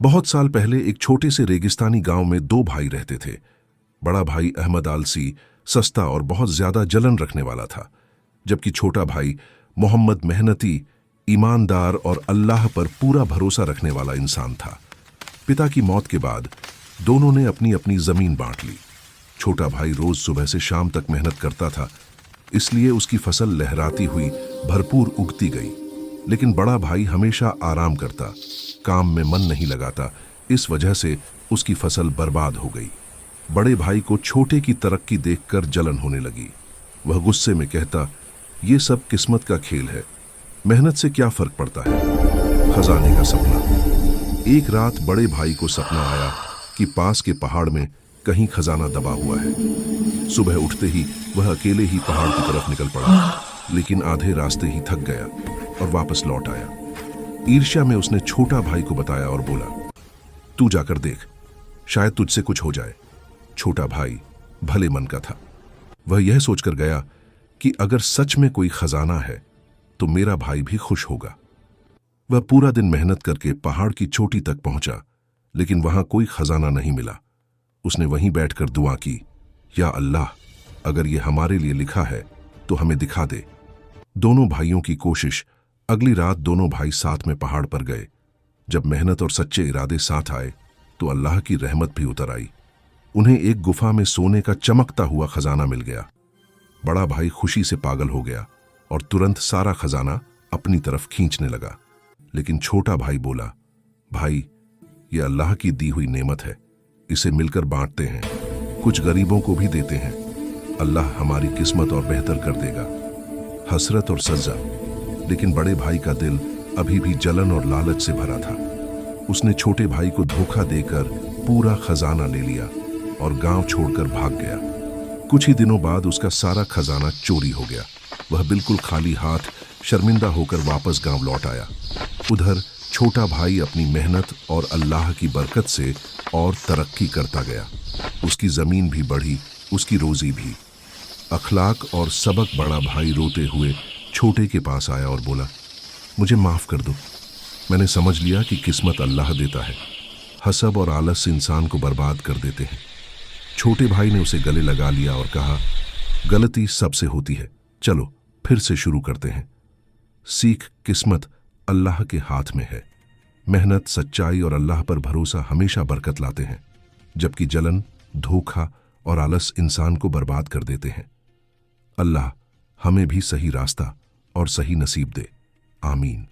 बहुत साल पहले एक छोटे से रेगिस्तानी गांव में दो भाई रहते थे। बड़ा भाई अहमद आलसी, सस्ता और बहुत ज्यादा जलन रखने वाला था, जबकि छोटा भाई मोहम्मद मेहनती, ईमानदार और अल्लाह पर पूरा भरोसा रखने वाला इंसान था। पिता की मौत के बाद दोनों ने अपनी अपनी जमीन बांट ली। छोटा भाई रोज सुबह से शाम तक मेहनत करता था, इसलिए उसकी फसल लहराती हुई भरपूर उगती गई। लेकिन बड़ा भाई हमेशा आराम करता, काम में मन नहीं लगाता, इस वजह से उसकी फसल बर्बाद हो गई। बड़े भाई को छोटे की तरक्की देखकर जलन होने लगी। वह गुस्से में कहता, ये सब किस्मत का खेल है, मेहनत से क्या फर्क पड़ता है। खजाने का सपना। एक रात बड़े भाई को सपना आया कि पास के पहाड़ में कहीं खजाना दबा हुआ है। सुबह उठते ही वह अकेले ही पहाड़ की तरफ निकल पड़ा, लेकिन आधे रास्ते ही थक गया और वापस लौट आया। ईर्ष्या में उसने छोटा भाई को बताया और बोला, तू जाकर देख, शायद तुझसे कुछ हो जाए। छोटा भाई भले मन का था। वह यह सोचकर गया कि अगर सच में कोई खजाना है तो मेरा भाई भी खुश होगा। वह पूरा दिन मेहनत करके पहाड़ की चोटी तक पहुंचा, लेकिन वहां कोई खजाना नहीं मिला। उसने वहीं बैठकर दुआ की, या अल्लाह, अगर ये हमारे लिए लिखा है तो हमें दिखा दे। दोनों भाइयों की कोशिश। अगली रात दोनों भाई साथ में पहाड़ पर गए। जब मेहनत और सच्चे इरादे साथ आए तो अल्लाह की रहमत भी उतर आई। उन्हें एक गुफा में सोने का चमकता हुआ खजाना मिल गया। बड़ा भाई खुशी से पागल हो गया और तुरंत सारा खजाना अपनी तरफ खींचने लगा। लेकिन छोटा भाई बोला, भाई, ये अल्लाह की दी हुई नेमत है, इसे मिलकर बांटते हैं, कुछ गरीबों को भी देते हैं, अल्लाह हमारी किस्मत और बेहतर कर देगा। हसरत और सज्जा। लेकिन बड़े भाई का दिल अभी भी जलन और लालच से भरा था। उसने छोटे भाई को धोखा देकर पूरा खजाना ले लिया और गांव छोड़कर भाग गया। कुछ ही दिनों बाद उसका सारा खजाना चोरी हो गया। वह बिल्कुल खाली हाथ शर्मिंदा होकर वापस गांव लौट आया। उधर छोटा भाई अपनी मेहनत और अल्लाह की बरकत से और तरक्की करता गया। उसकी जमीन भी बढ़ी, उसकी रोजी भी। अखलाक और सबक। बड़ा भाई रोते हुए छोटे के पास आया और बोला, मुझे माफ कर दो, मैंने समझ लिया कि किस्मत अल्लाह देता है, हसब और आलस इंसान को बर्बाद कर देते हैं। छोटे भाई ने उसे गले लगा लिया और कहा, गलती सबसे होती है, चलो फिर से शुरू करते हैं। सीख, किस्मत अल्लाह के हाथ में है। मेहनत, सच्चाई और अल्लाह पर भरोसा हमेशा बरकत लाते हैं, जबकि जलन, धोखा और आलस इंसान को बर्बाद कर देते हैं। अल्लाह हमें भी सही रास्ता और सही नसीब दे। आमीन।